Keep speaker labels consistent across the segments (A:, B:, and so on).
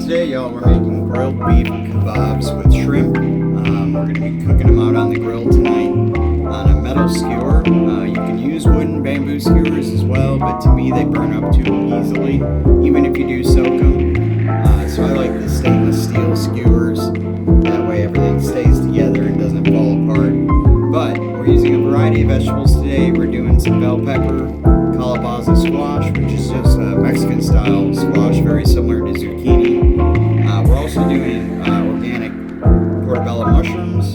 A: today, y'all, we're making grilled beef kabobs with shrimp. We're going to be cooking them out on the grill tonight on a metal skewer. You can use wooden bamboo skewers as well, but to me they burn up too easily, even if you do soak them. So I like the stainless steel skewers. That way everything stays together and doesn't fall apart. But we're using a variety of vegetables today. We're doing some bell pepper, calabaza squash, which is just a Mexican style squash, very similar to zucchini. We're also doing organic portobello mushrooms,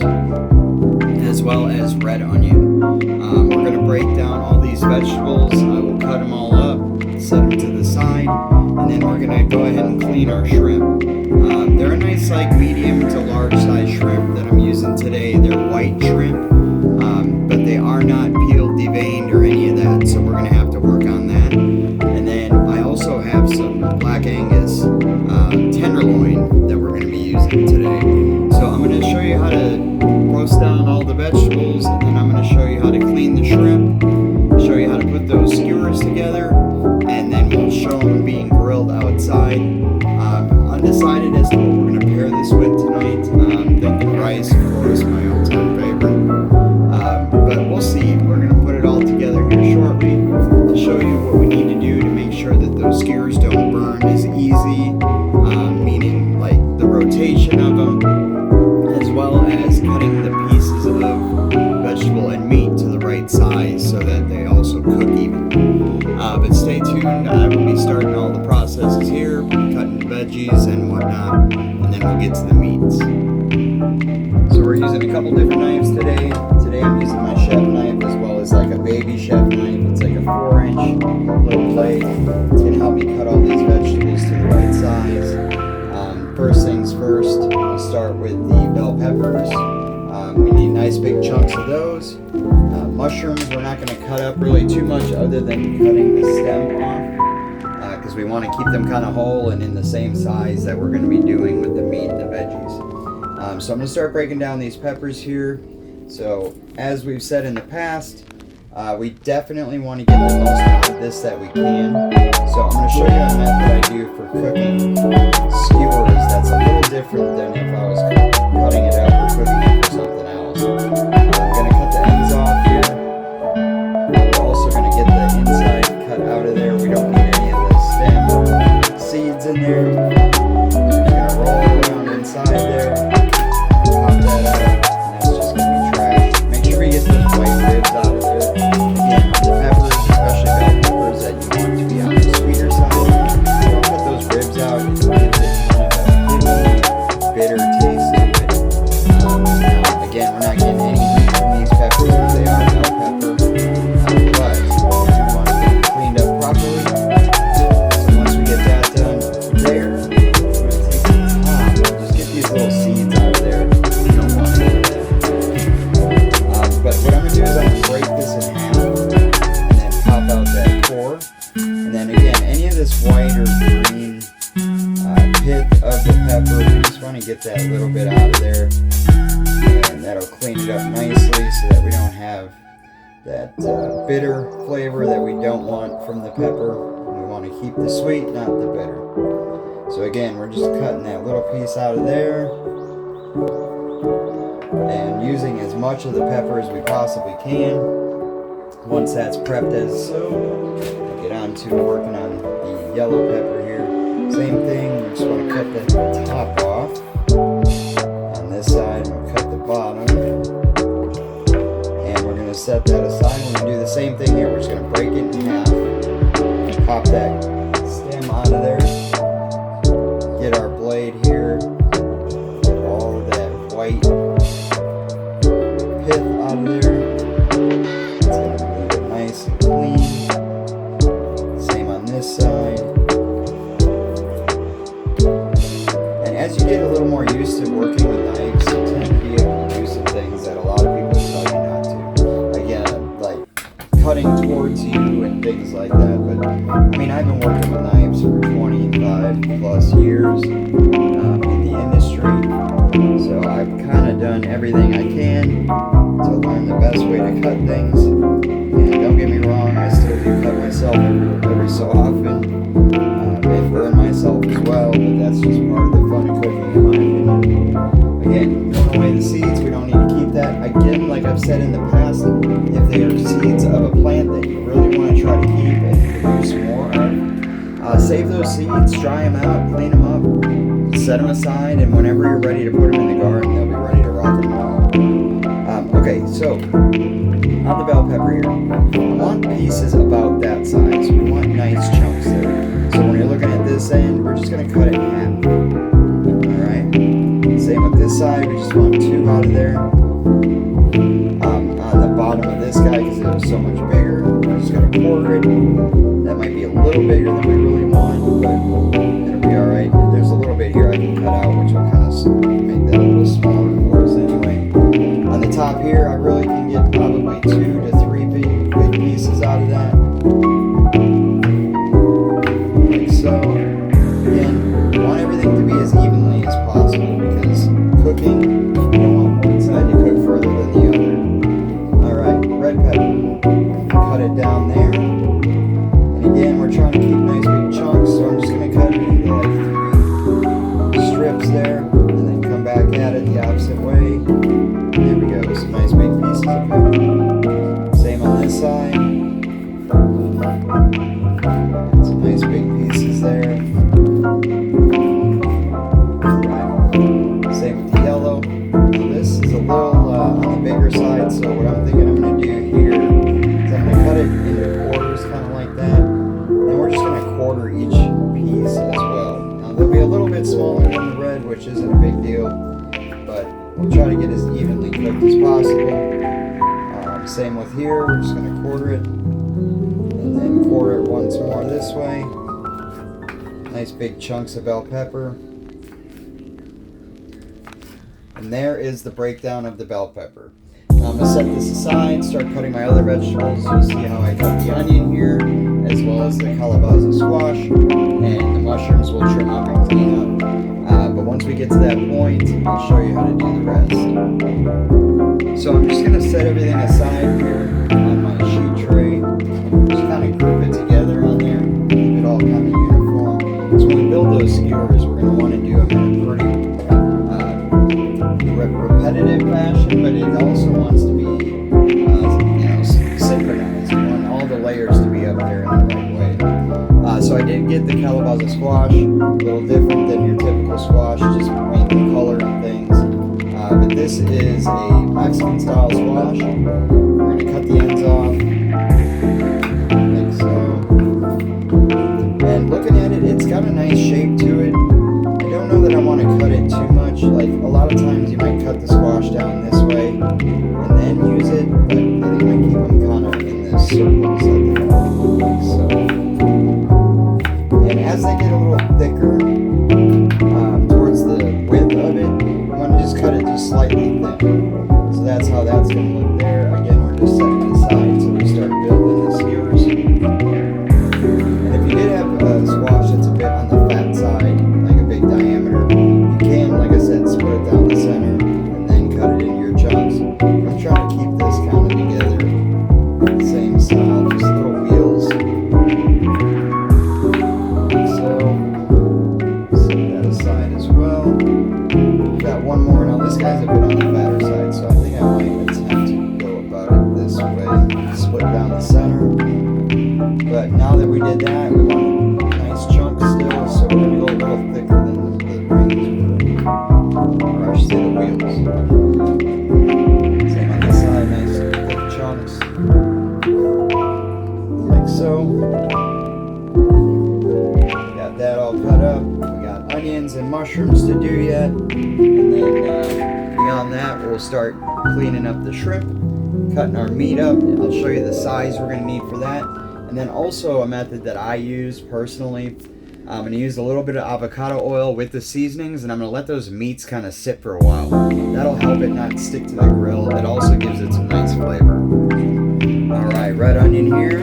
A: as well as red onion. We're going to break down all these vegetables. I will cut them all up, set them to the side, and then we're going to go ahead and clean our shrimp. They're a nice like medium to large size shrimp that I'm using today. They're white shrimp, but they are not peeled, deveined, or any of that, so we're going to have to work on that. And then I also have some black Angus tenderloin that we're going to be using today. So I'm going to show you how to roast down all the vegetables, and then I'm going to show you how to clean the shrimp, show you how to put those skewers together, and then we'll show them being grilled outside. Undecided as to what we're going to pair this with tonight. I'm thinking rice, of course, my all-time favorite. But we'll see. We're going to put it all together here shortly. I'll show you what we need to do to make sure that those skewers don't burn as easy, meaning like the rotation of them, as well as cutting the pieces of vegetable and meat to the right size so that they also cook evenly. But stay tuned. I will be starting all the processes here, cutting the veggies and whatnot, and then we'll get to the meats. So we're using a couple different knives today. Today I'm using my chef knife as well as like a baby chef knife. It's like a 4-inch little blade. It's going to help me cut all these vegetables to the right size. First things first, I'll start with the bell peppers. We need nice big chunks of those. Mushrooms we're not going to cut up really too much other than cutting the stem off, because we want to keep them kind of whole and in the same size that we're going to be doing with the meat and the veggies. So I'm going to start breaking down these peppers here. So as we've said in the past, we definitely want to get the most out of this that we can. So I'm going to show you a method I do for cooking skewers that's a little different than if I was cutting it up or cooking it for something else. I'm going to cut the ends off here. We're also going to get the inside cut out of there. We don't need any of the stem seeds in there. We're going to roll it around inside there, pop that out, and that's just going to be trash. Make sure you get those white ribs out of there. Again, the peppers, especially bell peppers that you want to be on the sweeter side, don't put those ribs out. It gives it kind of a bitter taste to it. Now, again, we're not getting any heat from these peppers because they are bell pepper, but we do want to get them cleaned up properly. So once we get that done there, we're going to take the top and just get these little seeds out of there. You don't want any of that. But what I'm going to do is I'm going to break this in half and then pop out that core. And then again, any of this white or green pith of the pepper, we just want to get that little bit out of there. And that'll clean it up nicely so that we don't have that bitter flavor that we don't want from the pepper. We want to keep the sweet, not the bitter. So again, we're just cutting that little piece out of there and using as much of the pepper as we possibly can. Once that's prepped as so, we'll get on to working on the yellow pepper here. Same thing, we just want to cut the top off on this side, and we'll cut the bottom, and we're going to set that aside. We're going to do the same thing here. We're just going to break it in half, pop that stem out of there, get our blade here, get all of that white pith out of there. It's going to leave it nice and clean. Same on this side. And as you get a little more used to working with knives, you tend to be able to do some things that a lot of people tell you not to. Again, like cutting towards you and things like that. But I mean, I've been working with knives for 25 plus years in the industry. So I've kind of done everything I can to learn the best way to cut things. And don't get me wrong, I still do cut myself every so often. And burn myself as well, but that's just part of save those seeds, dry them out, clean them up, set them aside, and whenever you're ready to put them in the garden, they'll be ready to rock and roll. Okay, so on the bell pepper here, we want pieces about that size. We want nice chunks there. So when you're looking at this end, we're just going to cut it in half. Alright, same with this side, we just want 2 out of there. On the bottom of this guy, because it was so much bigger, we're just going to quarter it. That might be a little bigger than we really want, but it'll be alright. There's a little bit here I can cut out, which will kind of make that a little smaller for us anyway. On the top here, I really can get probably 2 to 3 big pieces out of that. Like so. Again, you want everything to be as evenly as possible because cooking, you don't want one side to cook further than the other. Alright, red pepper. Cut it down there. And again, we're trying to keep nice big chunks, so I'm just going to cut it into like 3 strips there, and then come back at it the opposite way. There we go, some nice big pieces of pepper. Same on this side. Some nice big pieces there. Right. Same with the yellow. Now this is a little on the bigger side, so what I'm thinking I'm going to do here is I'm going to cut it into quarters, kind of like that. And we're just going to quarter each piece as well. Now they'll be a little bit smaller than the red, which isn't a big deal, but we'll try to get as evenly cooked as possible. Same with here, we're just going to quarter it, and then quarter it once more this way. Nice big chunks of bell pepper. And there is the breakdown of the bell pepper. Now I'm going to set this aside, start cutting my other vegetables. You'll see how I cut the onion here, as well as the calabaza squash, and the mushrooms we'll trim up and clean up. But once we get to that point, I'll show you how to do the rest. So I'm just going to set everything aside here on my sheet tray. Just kind of group it together on there, keep it all kind of uniform. So when we build those skewers, we're going to want to do them in a pretty repetitive fashion, but it also wants to be synchronized. We want all the layers to be up there in the right way. So I did get the calabaza squash, a little different than your typical squash, just mainly color and things. But this is a Mexican style squash. We're going to cut the ends off, like so. And looking at it, it's got a nice shape to it. I don't know that I want to cut it too much. Like a lot of times you might cut the squash down this way and then use it, but I think I might keep them kind of in this circle. So. And as they get a little thicker, towards the width of it, I'm going to just cut it just slightly thin. So that's how that's going to look there. Again, we're just setting it aside until we start building the skewers. And if you did have a squash that's a bit on the fat side, like a big diameter, you can, like I said, split it down the center and then cut it into your chunks. I'm trying to keep this kind of together, same style, just little wheels. One more. Now this guy's a bit on the fatter side, so I think I might attempt to go about it this way, split down the center. But now that we did that, we want a nice chunk still, so we're going to go a little thicker than the rings were, or I should say the wheels. Same on this side, nice thick chunks, like so. Got that all cut up. We got onions and mushrooms to do yet. And then beyond that, we'll start cleaning up the shrimp, cutting our meat up. I'll show you the size we're going to need for that. And then also a method that I use personally, I'm going to use a little bit of avocado oil with the seasonings, and I'm going to let those meats kind of sit for a while. That'll help it not stick to the grill. It also gives it some nice flavor. Alright, red onion here.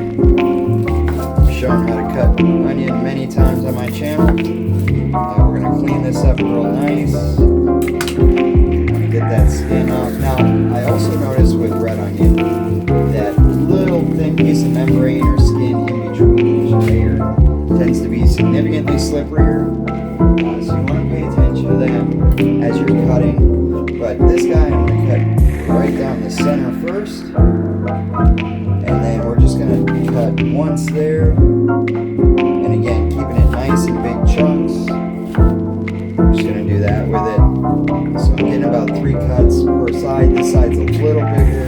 A: I've shown how to cut onion many times on my channel. We're going to clean this up real nice. Get that skin off. Now, I also noticed with red onion that little thin piece of membrane or skin in between each layer tends to be significantly slipperier. So you want to pay attention to that as you're cutting. But this guy I'm going to cut right down the center first. And then we're just going to cut once there. And again, keeping it nice 3 cuts per side. This side's a little bigger,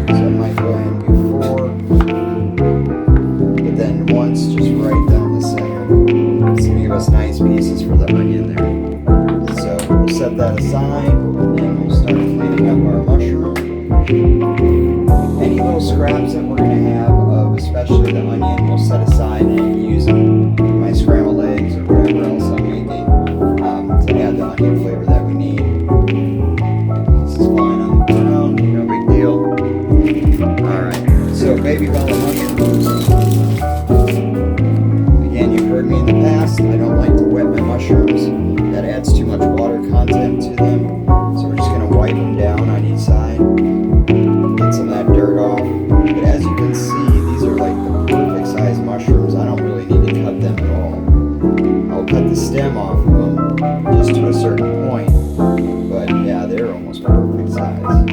A: so I might go ahead and do 4. But then once just right down the center. It's gonna give us nice pieces for the onion there. So we'll set that aside, and we'll start cleaning up our mushroom. Any little scraps that we're gonna have of especially the onion, we'll set aside and use them in my scrambled eggs or whatever else I'm making to add the onion flavor that we need. This is flying on the ground, no big deal. Alright, so baby bella mushrooms. Again, you've heard me in the past, I don't like to wet my mushrooms. That adds too much water content to them. So we're just going to wipe them down on each side. Get some of that dirt off. But as you can see, these are like the perfect size mushrooms. I don't really need to cut them at all. I'll cut the stem off of them just to a certain point. But yeah, they're almost perfect size. Alright,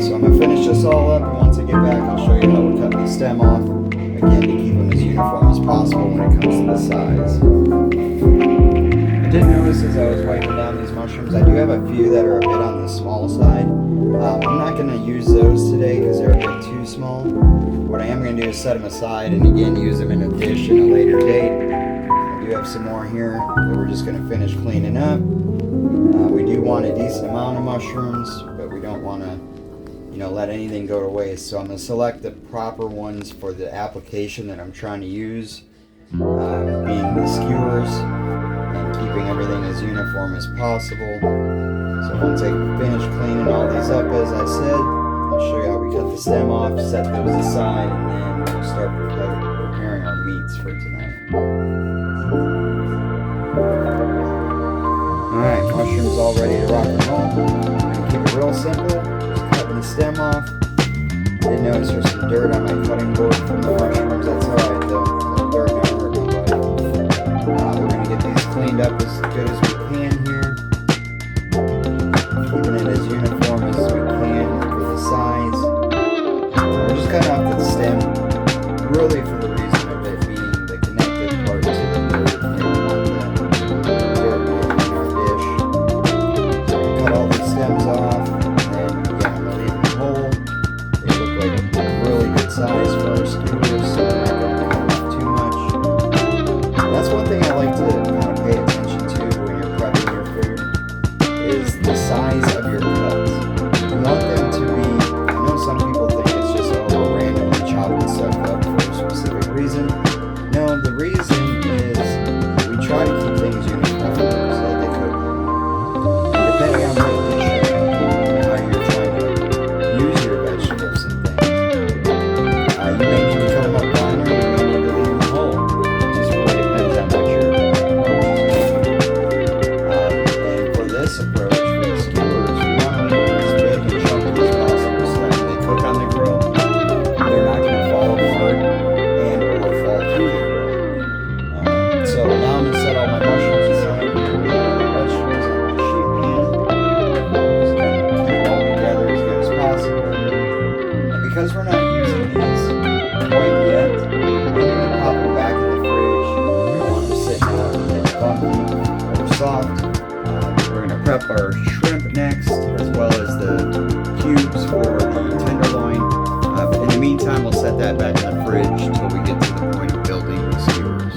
A: so I'm going to finish this all up, and once I get back I'll show you how we're cutting the stem off. Again, to keep them as uniform as possible when it comes to the size. I did notice as I was wiping down these mushrooms, I do have a few that are a bit on the small side. I'm not going to use those today because they're a bit too small. What I am going to do is set them aside and again use them in a dish in a later date. I do have some more here that we're just going to finish cleaning up. We do want a decent amount of mushrooms, but we don't want to let anything go to waste. So I'm going to select the proper ones for the application that I'm trying to use, being the skewers and keeping everything as uniform as possible. So once I finish cleaning all these up, as I said, I'll show you how we cut the stem off, set those aside, and then we'll start preparing our meats for tonight. Alright, mushrooms all ready to rock and roll. I'm going to keep it real simple. Cutting the stem off. Did notice there's some dirt on my cutting board from the mushrooms. That's alright though. A little dirt never hurt nobody. We're going to get these cleaned up as good as we can here. Keeping it as uniform as we can for the size. We're just cutting off the stem really for the reason of it being the connected part to the dirt. We don't want that dirt in our dish. So we cut all the stems off. Size for our skewers, so we're not going to cut off too much. That's one thing I like to kind of pay attention to when you're prepping your food, is the size of your cuts. You want them to be, I know some people think it's just we're randomly chopping stuff up for a specific reason. No, the reason is we try to keep things uniform so that they cook. And depending on what dish you're making and how you're trying to use your vegetables and things, you may need to cut them up finer, you may need to leave them whole. It just really depends on what you're and for this approach, for the skewers, we want to leave them as big and chunky as possible so that when they cook on the grill, they're not going to fall apart and or fall through the grill. So now I'm going to set all my mushrooms aside here. We have the vegetables on my sheet pan. Just kind of keep it all together as good as possible. And because we're not using these quite yet, I'm going to pop them back in the fridge. We don't want them sitting out and getting funky or soft. We're going to prep our shrimp next, as well as the cubes for the tenderloin. But in the meantime, we'll set that back in the fridge until we get to the point of building the skewers.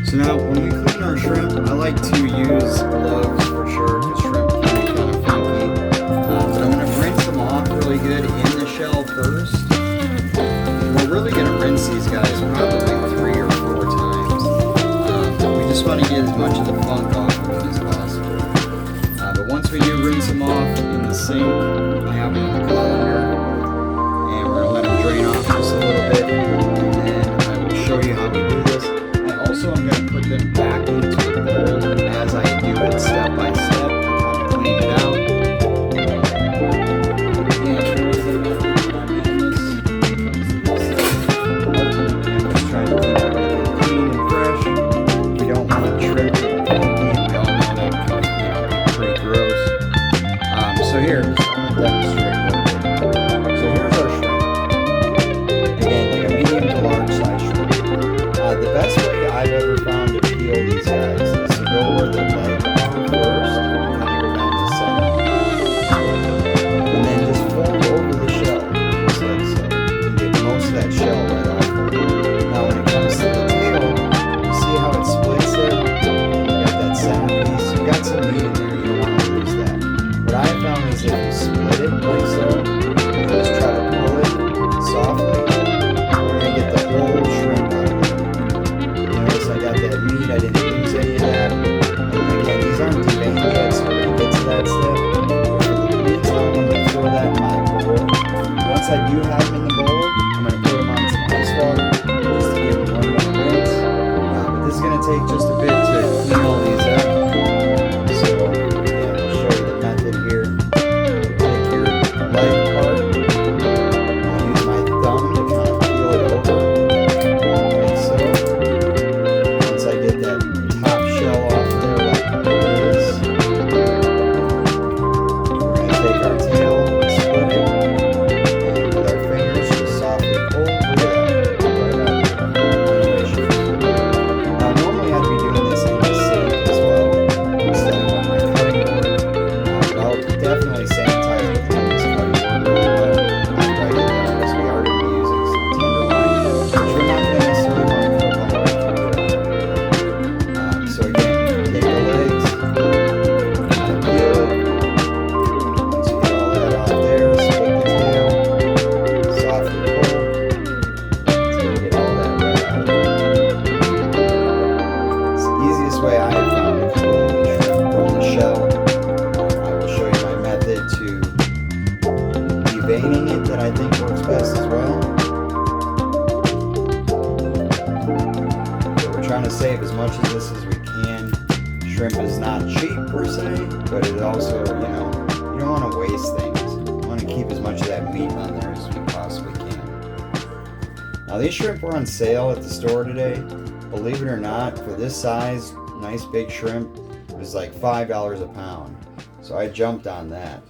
A: So now, when we clean our shrimp, I like to use gloves for sure, because shrimp can be kind of funky. But I'm going to rinse them off really good in the shell first. We're really going to rinse these guys probably 3 or 4 times. We just want to get as much of the funk off of them as possible. But once we do rinse them off in the sink, I have them in the colander, and we're going to let them drain off just a little bit, and then I will show you how we do this. And also I'm going to put them back into the bowl as I do it step by step to kind of clean it out. So here, I'm going to demonstrate real quick. So here's our shrimp. Again, like a medium to large size shrimp. The best way I've ever found to peel these guys take just a bit to clean all these up. So again, I'll show you the method here. Take your leg part. I'll use my thumb to kind of peel it over, like so. Once I get that top shell off there like it is, we're going to take our tail and split it, and with our fingers just softly pull. Look at that, right out there. No issues. Now normally I'd be doing this in the sink as well instead of on my cutting board, but I'll definitely sanitize and clean this cutting board really well after I get done, because we are going to be using some tenderloin, which we're not going to necessarily want to cook all the way through. So again, take the legs, kind of peel it. Once you get all that off there, split the tail, softly pull until you get all that right out of there. It's the easiest way I have found to clean the shrimp from the shell. I will show you my method to deveining it that I think works best as well. So we're trying to save as much of this as we can. Shrimp is not cheap per se, but it also, you don't want to waste things. You want to keep as much of that meat on there as we possibly can. Now these shrimp were on sale at the store today. Believe it or not, for this size, nice big shrimp, it was like $5 a pound. So I jumped on that.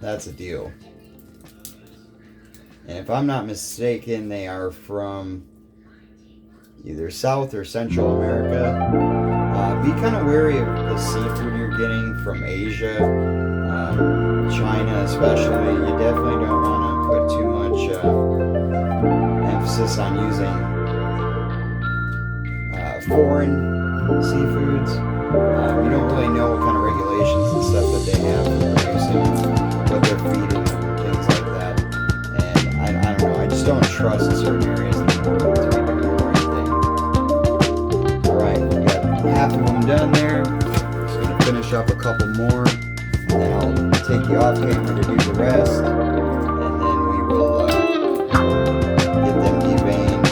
A: That's a deal. And if I'm not mistaken, they are from either South or Central America. Be kind of wary of the seafood you're getting from Asia, China especially. You definitely don't want to put too much emphasis on using foreign seafoods. You don't really know what kind of regulations and stuff that they have for producing, what they're feeding them, things like that. And I don't know, I just don't trust certain areas in the world to be doing the right thing. Alright, we got half of them done there. Just going to finish up a couple more, and then I'll take you off camera to do the rest. And then we will get them deveined,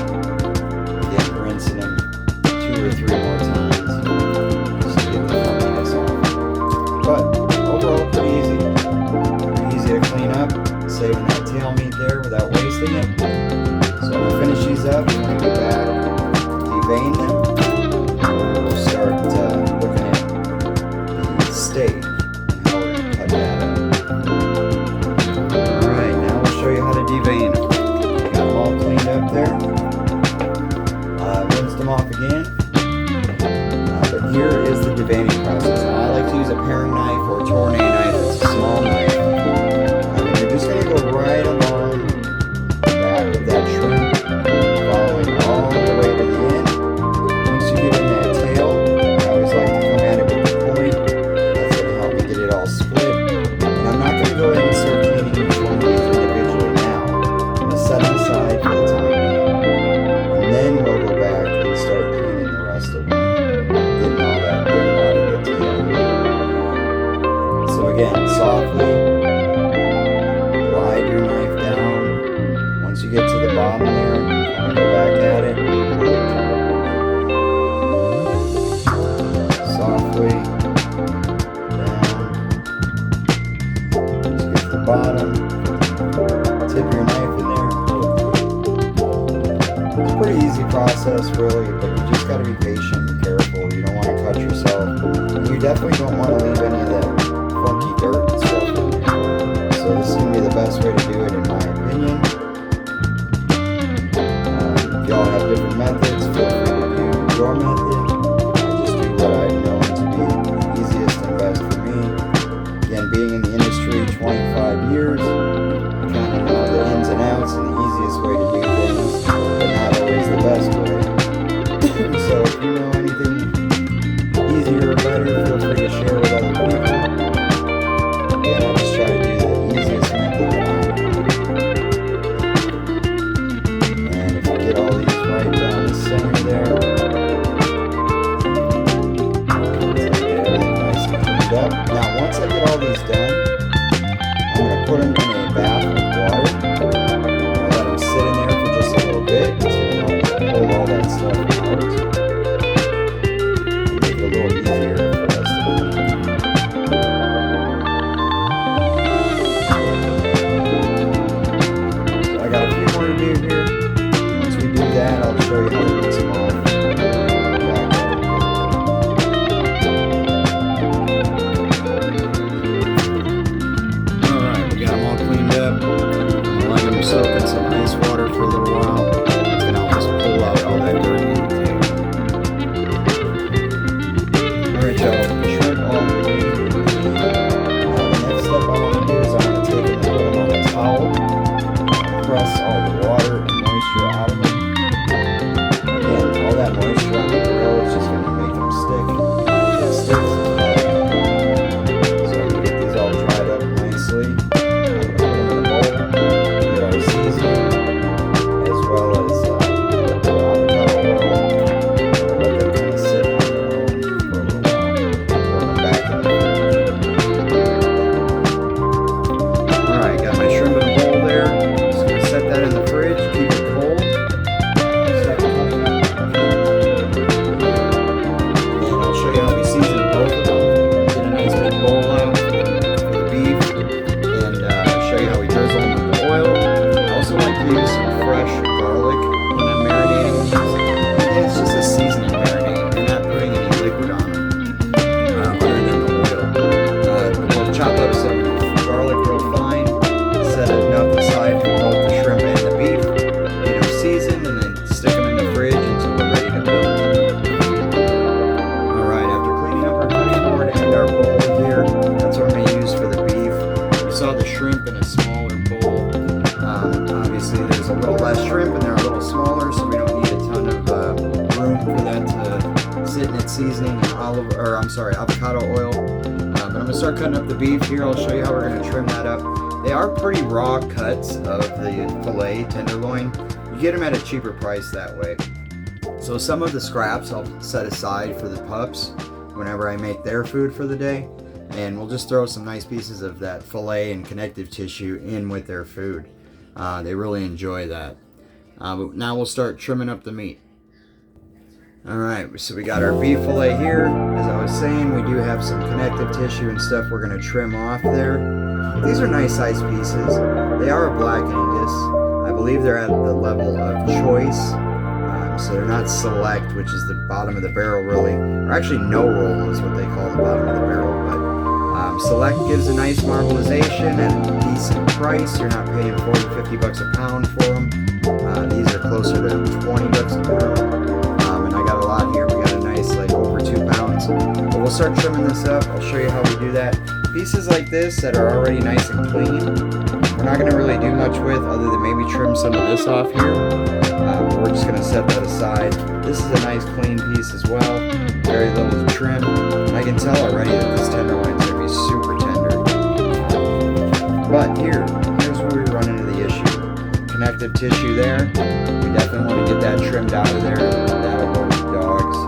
A: again rinsing them 2 or 3 more times just to get the funkiness off. But overall, pretty easy. Pretty easy to clean up, saving that tail meat there without wasting it. So I'm gonna finish these up, and when I get back, devein them. We'll start looking at the steak and how we're gonna cut that up. Alright, now we'll show you how to devein them. Got them all cleaned up there. Rinsed them off again. But here is the deveining process. Now I like to use a paring knife or a tournay knife. It's a small knife. You're just going to go right along the back of that shrimp, following all the way to the end. Once you get in that tail, I always like to come at it with the point. That's going to help me get it all split. And I'm not going to go ahead and start cleaning each one of these individually now. I'm going to set them aside for the time being. And then we'll go back and start cleaning the rest of them, getting all that dirt out of the tail. So again, softly glide your knife down. Once you get to the bottom there, kind of go back at it. Softly down. Once you get to the bottom, tip your knife in there. It's a pretty easy process, really, but you just got to be patient and careful. You don't want to cut yourself. And you definitely don't want to leave any of that funky dirt and stuff in there. So this is going to be the best way to do it, in my opinion. If y'all have different methods, feel free to do your method. I just do what I've known to be the easiest and best for me. Again, being in the industry 25 years, I kind of know the ins and outs and the easiest way to do things, but not always the best way. So if you know anything easier or better, feel free to share with other people. Again, I just try to do the easiest method that I know. And if you get all these right down the center there, take everything nice and cleaned up. Now once I get all these done, I'm going to put them in a bath of water. I'll let them sit in there for just a little bit. It's going to help pull all that stuff out. show you how to rinse them off. Alright, we got them all cleaned up. I'm letting them soak in some ice water for a little while. It's going to help us pull out all that dirt intake. Alright, y'all, shrimp all clean. The next step I want to do is I want to take them and put them on a towel. Press all the water and moisture out of them. Again, all that moisture on the grill is just going to make them stick. It sticks. So I'm going to get these all dried up nicely. I'm going to put them in a bowl, get our seasoning, as well as avocado oil. Let them kind of sit on their own for a little while. Put them back in the fridge. Alright, got my shrimp in a bowl there. Set that in the fridge, keep it cold. Start cutting up. And I'll show you how we season both of them. Get a nice big bowl out for the beef, and show you how we drizzle them with the oil. I also like to use some fresh garlic when I'm marinating these. And it's just a seasoned marinade. You're not putting any liquid on them other than the oil. We'll chop up some garlic real fine, set enough aside for both the shrimp and the beef, season, and then stick them in the fridge until we're ready to build. Alright, after cleaning up our cutting board and our bowl here, that's what I'm going to use for the beef. We saw the shrimp in a smaller bowl. Obviously there's a little less shrimp and they're a little smaller, so we don't need a ton of room for that to sit in its seasoning and avocado oil. But I'm going to start cutting up the beef here. I'll show you how we're going to trim that up. They are pretty raw cuts of the filet tenderloin. You get them at a cheaper price that way. So some of the scraps I'll set aside for the pups whenever I make their food for the day. And we'll just throw some nice pieces of that filet and connective tissue in with their food. They really enjoy that. But now we'll start trimming up the meat. Alright, so we got our beef filet here. As I was saying, we do have some connective tissue and stuff we're going to trim off there. These are nice sized pieces. They are a Black Angus. I believe they're at the level of choice. So they're not select, which is the bottom of the barrel really. Or actually no roll is what they call the bottom of the barrel. But select gives a nice marbleization at a decent price. You're not paying 40, 50 bucks a pound for them. These are closer to 20 bucks a pound. And I got a lot here. We got a nice like over 2 pounds. But we'll start trimming this up. I'll show you how we do that. Pieces like this that are already nice and clean, we're not going to really do much with other than maybe trim some of this off here. We're just going to set that aside. This is a nice clean piece as well. Very little trim. And I can tell already that this tenderloin is going to be super tender. But here's where we run into the issue. Connective tissue there. We definitely want to get that trimmed out of there. That'll go with the dogs.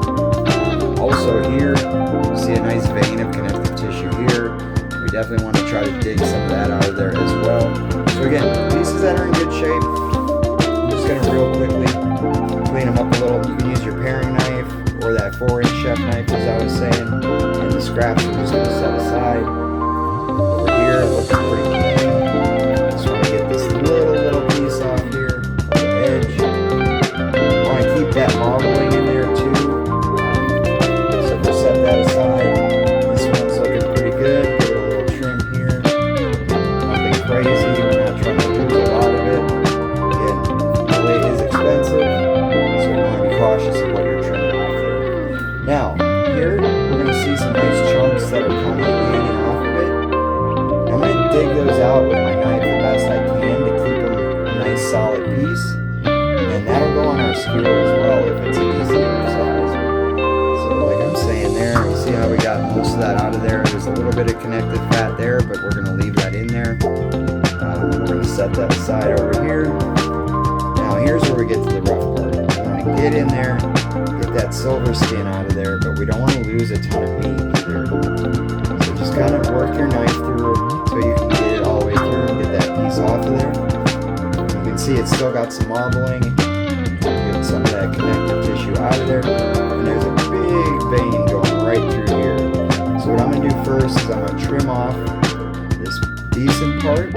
A: Also here, you see a nice vein of connective tissue here. We definitely want to try to dig some of that out of there as well. So again, pieces that are in good shape, I'm just going to real quickly clean them up a little. You can use your paring knife or that 4-inch chef knife, as I was saying. And the scraps we're just going to set aside. Over here, looking pretty clean. Just want to get this little piece off here on the edge. I want to keep that marbling in there too. So we'll set that aside. This one's looking pretty good. Get a little trim here. Nothing crazy. We're not trying to lose a lot of it. Again, filet is expensive, so you want to be cautious of what you're trimming off there. Now, here we're going to see some nice chunks that are kind of hanging off of it. I'm going to dig those out with my knife the best I can to keep them a nice solid piece. And that'll go on our skewer as well if it's a decent enough size. So like I'm saying there, you see how we got most of that out of there. There's a little bit of connective fat there, but we're going to leave that in there. We're going to set that aside over here. Now here's where we get to the rough part. We want to get in there, get that silver skin out of there, but we don't want to lose a ton of meat either. So just kind of work your knife through so you can get it all the way through and get that piece off of there. You can see it's still got some marbling. Get some of that connective tissue out of there. And there's a big vein going right through here. So what I'm going to do first is I'm going to trim off this decent part.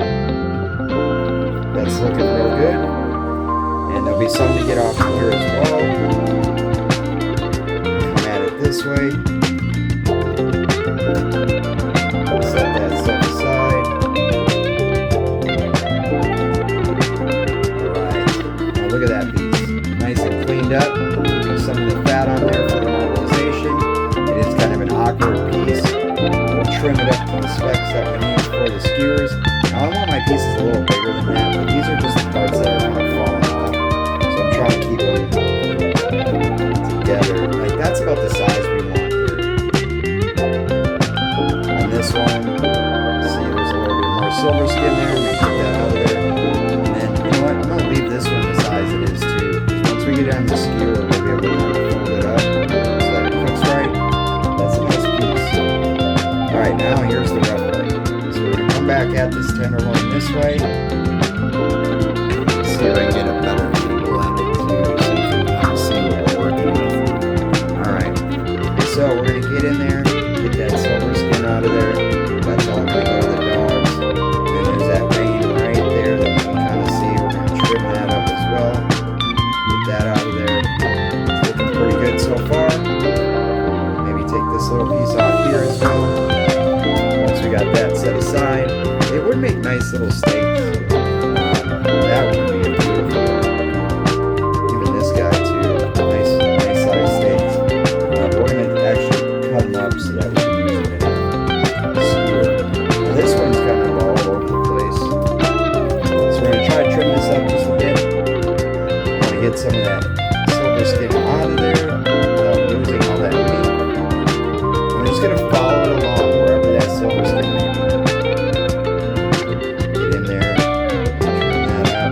A: That's looking real good. And there'll be some to get off here as well. Come at it this way. Set that stuff aside. Alright. Now look at that piece. Nice and cleaned up. There's some of the fat on there for the normalization. It is kind of an awkward piece. We'll trim it up to the specs that we need for the skewers. Now I want my pieces a little bigger than that, but these are just the parts that are kind of falling off. So I'm trying to keep them together. Like that's about the size we want here. On this one, see there's a little bit more silver skin there. I'm going to get that out of there. And then, you know what, I'm going to leave this one the size it is too. Once we get it on the skewer, we'll be able to kind of fold it up so that it cooks right. That's a nice piece. Alright, now here's the rough way. So we're going to come back at this tenderloin this way. Let's see if I can get a better angle at it too, so you can kind of see what we're working with. Alright, so we're going to get in there, get that silver skin out of there. That's all going to go to the dogs. And there's that vein right there that you can kind of see. We're going to trim that up as well. Get that out of there. It's looking pretty good so far. Maybe take this little piece off here as well. Once we got that set aside, it would make nice little steaks. That would be beautiful. Even this guy too. Nice size steaks. But we're going to actually cut them up so that we can use them in a skewer. Now this one's kind of all over the place. So we're going to try to trim this up just a bit. I want to get some of that silver skin out of there without losing all that meat. I'm just going to follow it along wherever that silver skin may be. Get in there, trim that up.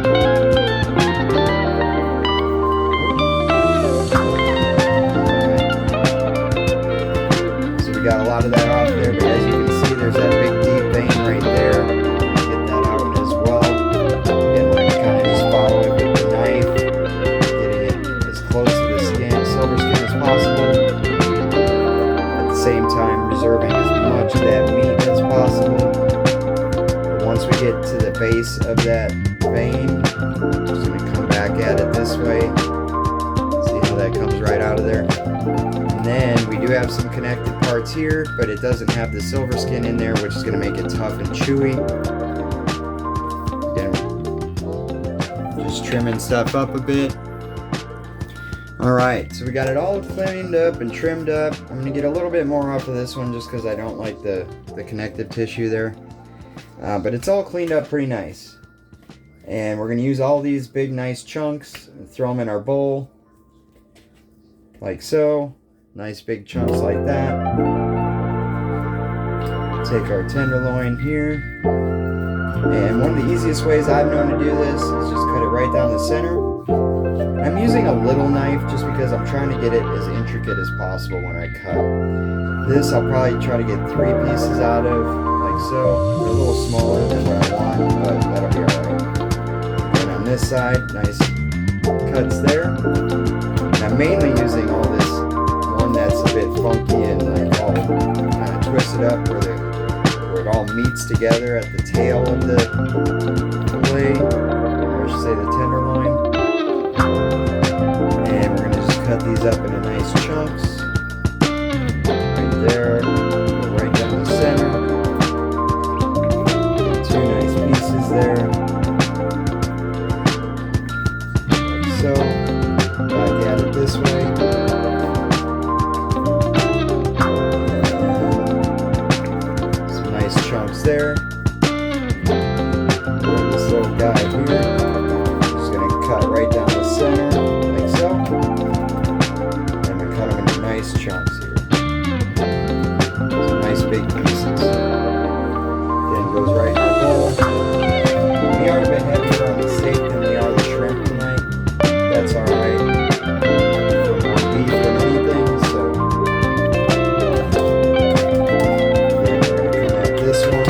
A: Alright. So we got a lot of that off there, but as you can see, there's that big deep vein right there. Get that out as well. Again, we're going to kind of just follow it with the knife, getting it as close to the skin, silver skin as possible. At the same time, reserving as much of that meat as possible. But once we get to the base of that vein, I'm just going to come back at it this way. See how that comes right out of there. And then we do have some connected parts here, but it doesn't have the silver skin in there, which is going to make it tough and chewy. Again, just trimming stuff up a bit. Alright, so we got it all cleaned up and trimmed up. I'm going to get a little bit more off of this one just because I don't like the connective tissue there. But it's all cleaned up pretty nice. And we're going to use all these big nice chunks and throw them in our bowl. Like so. Nice big chunks like that. Take our tenderloin here. And one of the easiest ways I've known to do this is just cut it right down the center. I'm using a little knife just because I'm trying to get it as intricate as possible when I cut. This I'll probably try to get 3 pieces out of, like so. They're a little smaller than what I want, but that'll be alright. And on this side, nice cuts there. And I'm mainly using all this one that's a bit funky and like all kind of twisted up where it all meets together at the tail of the fillet, or I should say the tenderloin. And we're going to just cut these up into nice chunks. Right there, right down the center. Get 2 nice pieces there. Like so. Back at it this way. Some nice chunks there. This little guy here. Just going to cut right down the center. So, I'm going to cut them into nice chunks here. Some nice big pieces. Then goes right in our bowl. We are a bit heavier on the steak than we are the shrimp tonight. That's alright. More beef than anything, so. Then we're going to come at this one.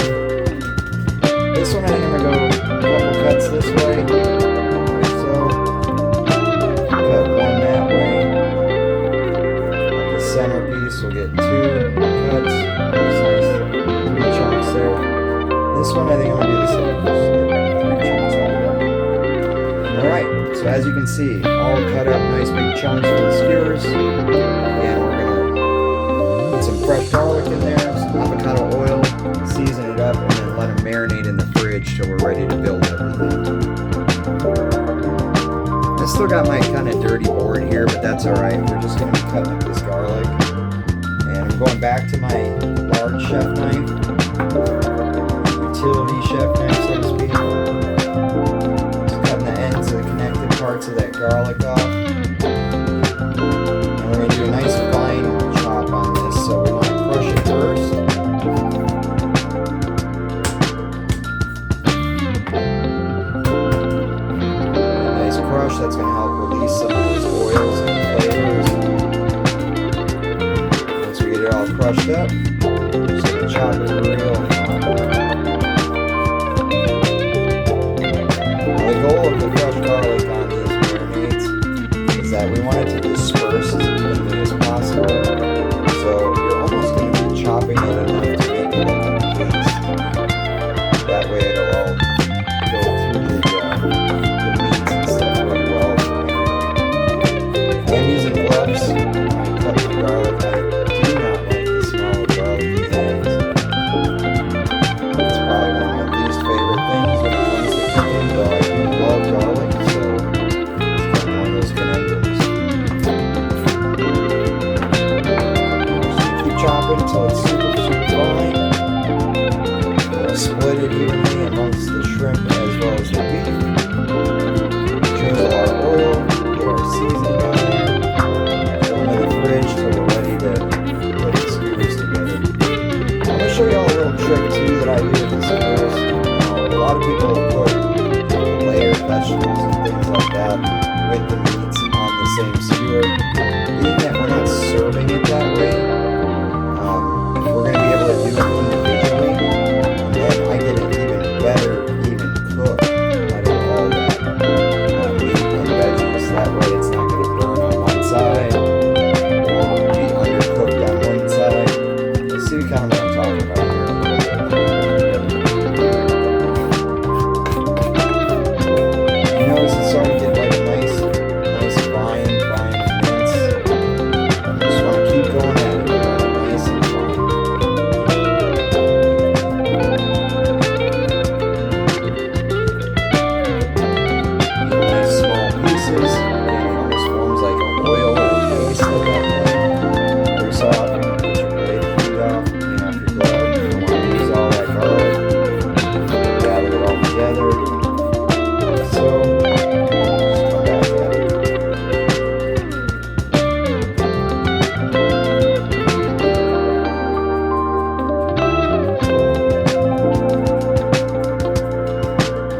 A: This one I think I'm going to go a couple cuts this way. Centerpiece, we'll get 2 cuts, nice 3 chunks there. This one I think I'm going to do the same, just get 3 chunks out of that. Alright, so as as you can see, all cut up nice big chunks for the skewers. And we're gonna put some fresh garlic in there, some avocado oil, season it up, and then let them marinate in the fridge till we're ready to build everything. I still got my kind of dirty board here, but that's alright. We're just gonna be cutting up this garlic. And I'm going back to my large chef knife, utility chef knife, so to speak. Just cutting the ends of the connected parts of that garlic off. And we're going to do a nice fine chop on this, so we want to crush it first. A nice crush, that's going to help release some of those oils and flavors. Once we get it all crushed up, we're just going to chop it real fine. The goal of the crushed garlic on these marinades is that we want it to disperse as evenly as possible. So you're almost going to be chopping it enough to make it like a paste. That way it'll all go through the meats and stuff really well. I'm using gloves when I cut the garlic. I do not like the smell of garlic hands. It's probably one of my least favorite things when it comes to cooking, though I do love garlic, so it's kind of one of those conundrums. Just keep chopping until it's super, super fine. We'll split it evenly amongst the shrimp as well as the beef. Drizzle our oil, get our seasoning on there, throw them in the fridge till we're ready to put the skewers together. I'm going to show you all a little trick too that I do with the skewers. A lot of people put layered vegetables and things like that with the meats on the same skewer. Being that we're not serving it that way, we're going to be able to do it individually, and then I get an even better, even cooked out of all that meat and veggies. That way it's not going to burn on one side or be undercooked on one side. You see kind of what I'm talking about here. Notice it's starting to get like a nice fine mince. Just want to keep going at it, nice and fine. Nice small pieces. It almost forms like an oil or a paste at that point. Every so often, get your blade of food off, clean off your glove. You don't want to use all that garlic. Gather it all together. So, just come back at it.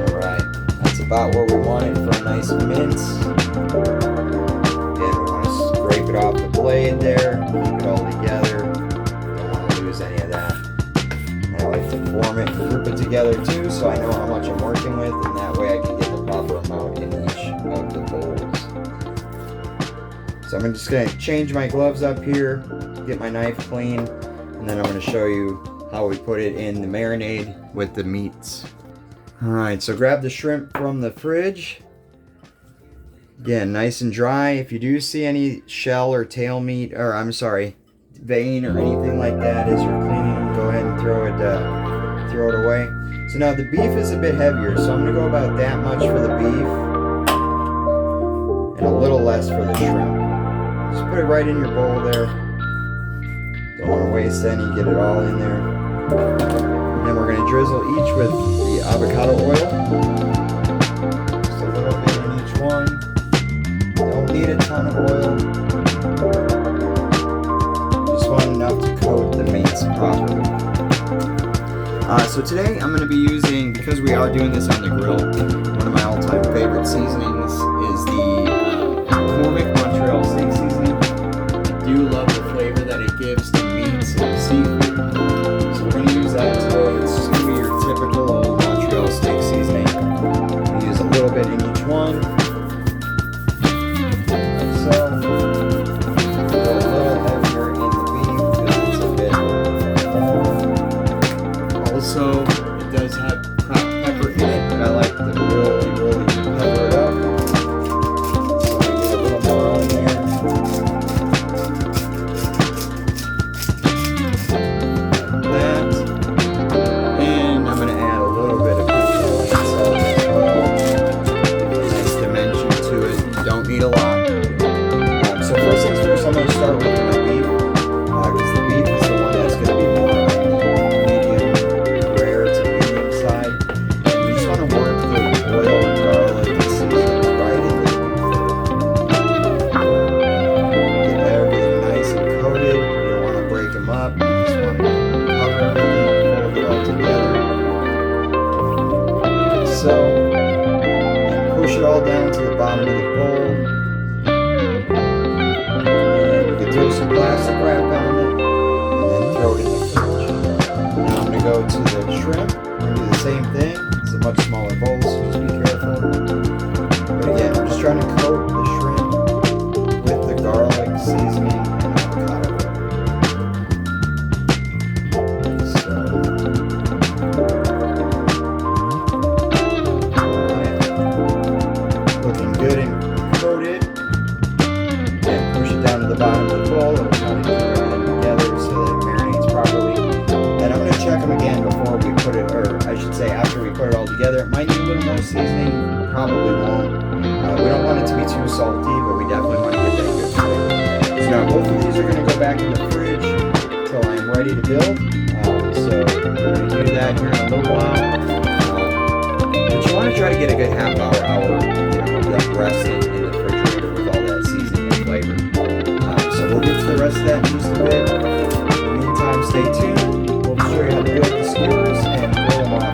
A: Alright, that's about where we want it for a nice mince. Again, we want to scrape it off the blade there, keep it all together. Don't want to lose any of that. I like to form it and group it together too, so I know how much I'm working with, and that way I can get the proper amount in each of the bowls. So I'm just going to change my gloves up here, get my knife clean, and then I'm going to show you how we put it in the marinade with the meats. Alright, so grab the shrimp from the fridge. Again, nice and dry. If you do see any shell or tail meat, or I'm sorry, vein or anything like that as you're cleaning them, go ahead and throw it away. So now the beef is a bit heavier, so I'm going to go about that much for the beef and a little less for the shrimp. Just put it right in your bowl there. Don't want to waste any, get it all in there. And then we're going to drizzle each with the avocado oil. Just a little bit in each one. Don't need a ton of oil. Just want enough to coat the meats properly. So today I'm going to be using, because we are doing this on the grill, one of my all-time favorite seasonings is the McCormick Montreal steak seasoning. I do love the flavor that it gives to meats and seafood. So we're going to use that today. It's just going to be your typical old Montreal steak seasoning. We use a little bit in each one. So, a little heavier in the beef because it's a bit. Also, it does have cracked pepper in it, but I like to really pepper it up. seasoning and avocado oil. So, looking good and coated. And push it down to the bottom of the bowl. It'll kind of keep everything together so that it marinates properly. And I'm going to check them again before we put it, or I should say after we put it all together. It might need a little more seasoning, probably won't. We don't want it to be too salty, but we definitely want to get that good flavor. So now both of these are going to go back in the fridge until I'm ready to build. So we're going to do that here in a little while. But you want to try to get a good half hour, of them resting in the refrigerator with all that seasoning and flavor. So we'll get to the rest of that in just a bit. In the meantime, stay tuned. We'll show you how to build the skewers and grill them off.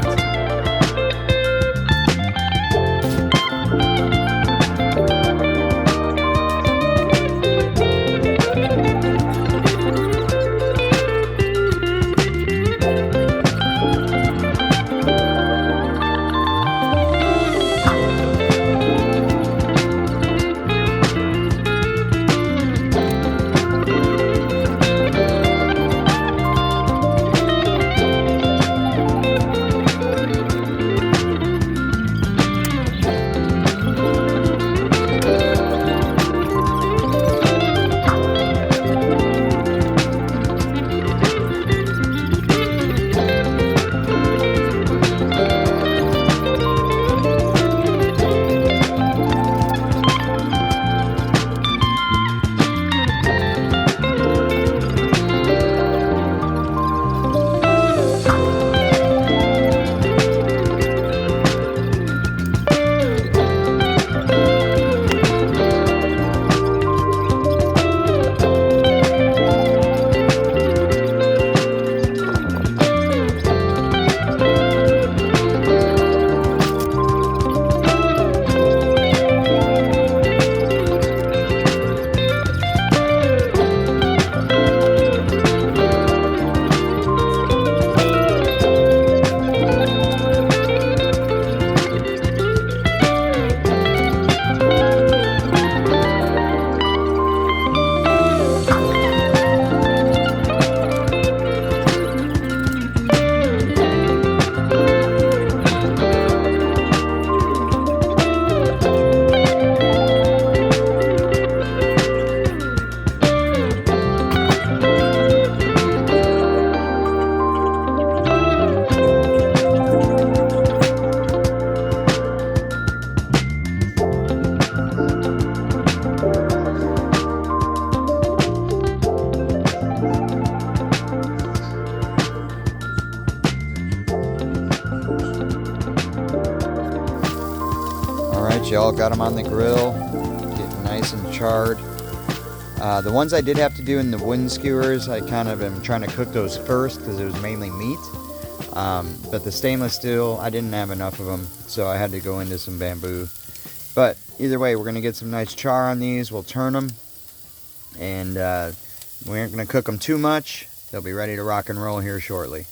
A: Y'all got them on the grill, getting nice and charred. The ones I did have to do in the wooden skewers, I kind of am trying to cook those first because it was mainly meat. But the stainless steel, I didn't have enough of them, so I had to go into some bamboo. But either way, we're going to get some nice char on these. We'll turn them, and we aren't going to cook them too much. They'll be ready to rock and roll here shortly.